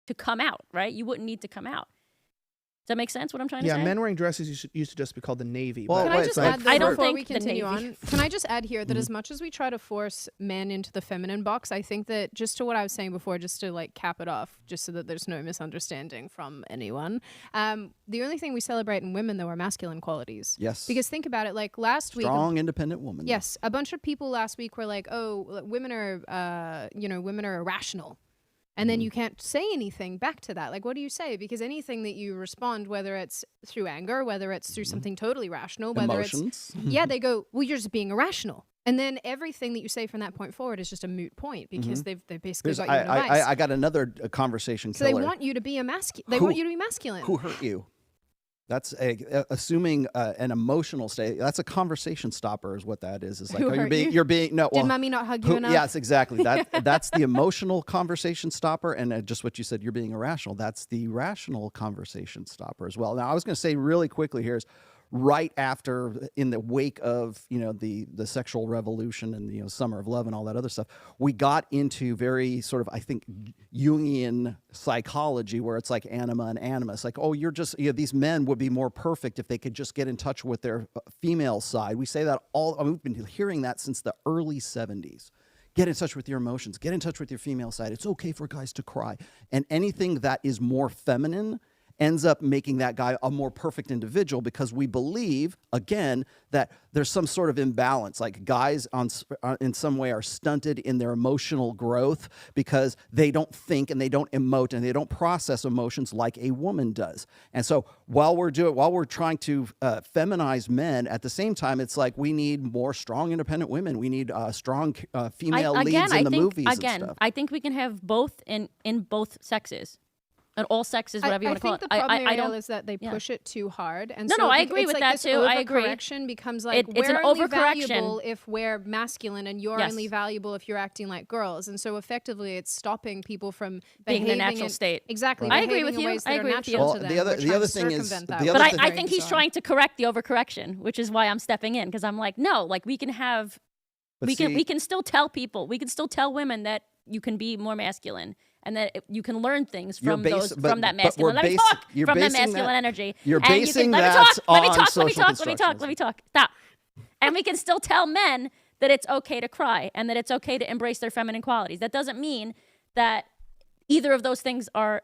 to come out, right? You wouldn't need to come out. Does that make sense, what I'm trying to say? Yeah, men wearing dresses used to just be called the Navy. Well, but Can I just add, though, I don't before think we the continue Navy- on, can I just add here that as much as we try to force men into the feminine box, I think that just to what I was saying before, just to like cap it off, just so that there's no misunderstanding from anyone, the only thing we celebrate in women, though, are masculine qualities. Yes. Because think about it, like last week, Strong, independent woman. yes, a bunch of people last week were like, oh, women are, women are irrational. And then you can't say anything back to that. Like, what do you say? Because anything that you respond, whether it's through anger, whether it's through something totally rational, whether Emotions. it's, yeah, they go, well, you're just being irrational. And then everything that you say from that point forward is just a moot point because they've basically got you in a vice. I got another conversation So killer. they want you to be They want you to be masculine. Who hurt you? That's assuming an emotional state. That's a conversation stopper, is what that is. It's like, Who oh, hurt you? you're being no. Did Well, mommy not hug you enough? yes, exactly. That's the emotional conversation stopper, and just what you said, you're being irrational. That's the rational conversation stopper as well. Now, I was going to say really quickly here is right after, in the wake of the sexual revolution and Summer of Love and all that other stuff, we got into very sort of, I think, Jungian psychology where it's like anima and animus, like, oh, you're just these men would be more perfect if they could just get in touch with their female side. We say that we've been hearing that since the early 70s. Get in touch with your emotions. Get in touch with your female side. It's okay for guys to cry. And anything that is more feminine ends up making that guy a more perfect individual, because we believe, again, that there's some sort of imbalance. Like guys in some way are stunted in their emotional growth because they don't think and they don't emote and they don't process emotions like a woman does. And so while we're trying to feminize men, at the same time, it's like we need more strong, independent women. We need strong female leads in the movies and stuff. I think we can have both in both sexes. And all sexes, whatever you want to call it. I think the problem, Ariel, don't, is that they push it too hard. And No, I agree with that too. I agree. Overcorrection becomes like, it's an we're only overcorrection. valuable if we're masculine, and you're Yes. only valuable if you're acting like girls. And so effectively, it's stopping people from Being in the behaving natural state. Exactly. I agree behaving with in you. ways that I are agree with you. natural Well, to them. the other We're trying to thing is- circumvent the that. other But thing- I think he's trying to correct the overcorrection, which is why I'm stepping in, because I'm like, no, like we can have, But we can still tell people, we can still tell women that you can be more masculine. And that you can learn things from from that masculine. Let me talk from that masculine energy. You're And basing let that me on talk. social Let me talk. Stop. And we can still tell men that it's okay to cry and that it's okay to embrace their feminine qualities. That doesn't mean that either of those things are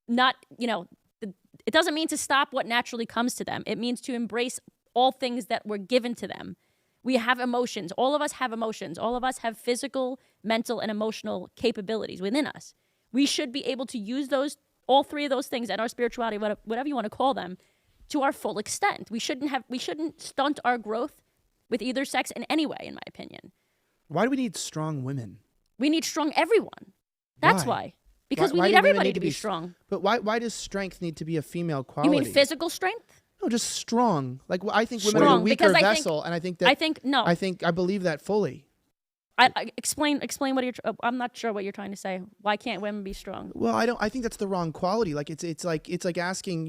not, it doesn't mean to stop what naturally comes to them. It means to embrace all things that were given to them. We have emotions. All of us have emotions. All of us have physical, mental, and emotional capabilities within us. We should be able to use all three of those things, and our spirituality, whatever you want to call them, to our full extent. We shouldn't stunt our growth with either sex in any way, in my opinion. Why do we need strong women? We need strong everyone. That's why. Because Why we do need women everybody to be strong. But why does strength need to be a female You quality? mean physical strength? No, just strong. Like I think women are a Strong, weaker because vessel, and I think I believe that fully. I explain what you're. I'm not sure what you're trying to say. Why can't women be strong? Well, I think that's the wrong quality. Like it's like asking,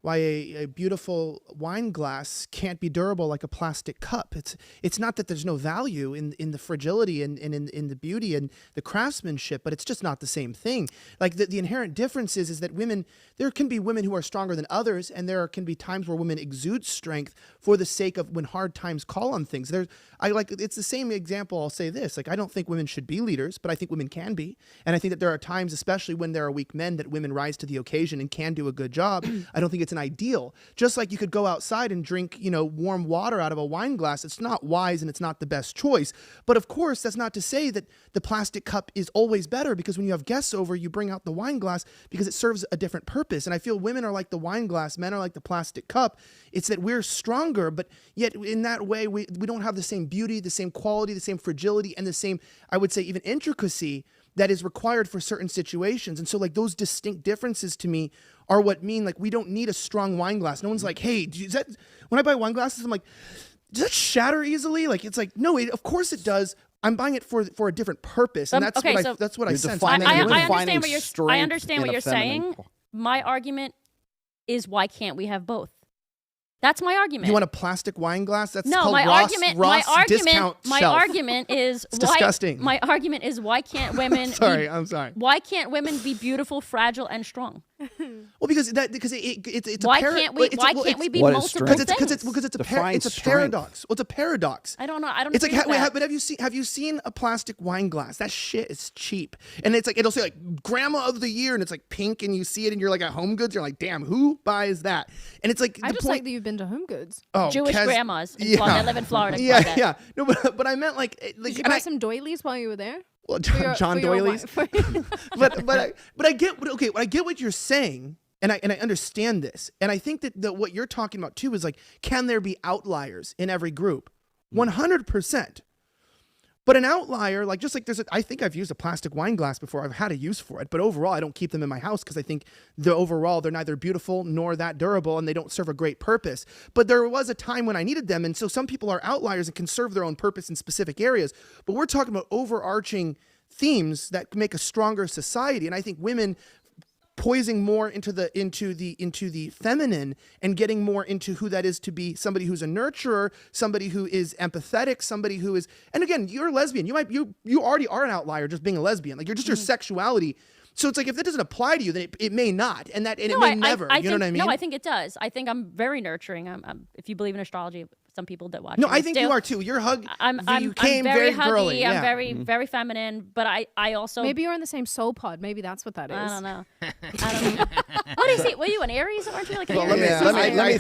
why a beautiful wine glass can't be durable like a plastic cup. It's not that there's no value in the fragility and in the beauty and the craftsmanship, but it's just not the same thing. Like the inherent difference is that there can be women who are stronger than others, and there can be times where women exude strength for the sake of when hard times call on things. It's the same example. I'll say this, like I don't think women should be leaders, but I think women can be. And I think that there are times, especially when there are weak men, that women rise to the occasion and can do a good job. I don't think it's an ideal. Just like you could go outside and drink, warm water out of a wine glass. It's not wise and it's not the best choice. But of course, that's not to say that the plastic cup is always better, because when you have guests over, you bring out the wine glass because it serves a different purpose. And I feel women are like the wine glass, men are like the plastic cup. It's that we're stronger, but yet in that way, we don't have the same beauty, the same quality, the same fragility, and the same, I would say, even intricacy that is required for certain situations. And so like those distinct differences to me are what mean, like, we don't need a strong wine glass. No one's like, hey, when I buy wine glasses, I'm like, does that shatter easily? Like, it's like, no, of course it does. I'm buying it for a different purpose. And that's what I sense. I understand what you're saying. My argument is, why can't we have both? That's my argument. You want a plastic wine glass? That's no, called my Ross, argument. Ross my discount shelf. argument is It's disgusting. My argument is why can't women? I'm sorry. Why can't women be beautiful, fragile, and strong? Well, because it's Why a can't we? Why can't we be What is multiple strength? things? because it's a Define it's a strength. paradox. Well, it's a paradox. I don't know. I don't. It's like, agree with that. but have you seen a plastic wine glass? That shit is cheap, and it's like it'll say like Grandma of the Year, and it's like pink, and you see it, and you're like at Home Goods, you're like, damn, who buys that? And it's like I the just point. like that you've been to Home Goods. Oh, Jewish Kaz- grandmas in yeah. Florida that live in Florida. Yeah, buy that. yeah. No, but I meant like Did you and buy I- some doilies while you were there? well, For your- John for your Doilies. but I get I get what you're saying, and I understand this, and I think that what you're talking about too is like, can there be outliers in every group? 100%. But an outlier, like just like I think I've used a plastic wine glass before. I've had a use for it, but overall I don't keep them in my house because I think they're neither beautiful nor that durable, and they don't serve a great purpose. But there was a time when I needed them, and so some people are outliers and can serve their own purpose in specific areas. But we're talking about overarching themes that make a stronger society, and I think women poising more into the feminine and getting more into who that is to be somebody who's a nurturer, somebody who is empathetic, somebody who is, and again, you're a lesbian. You already are an outlier just being a lesbian. Like you're just your sexuality. So it's like if that doesn't apply to you, then it may not, and it may never. You know what I mean? No, I think it does. I think I'm very nurturing. I'm if you believe in astrology, some people that watch. No, this I think do. you are too. Your hug, I'm you came very very huggy. girly. I'm Yeah. very feminine, but I also Maybe you're in the same soul pod. Maybe that's what that is. I don't know. What is he? What are you, an Aries? Aren't you like an Well, Aries? let me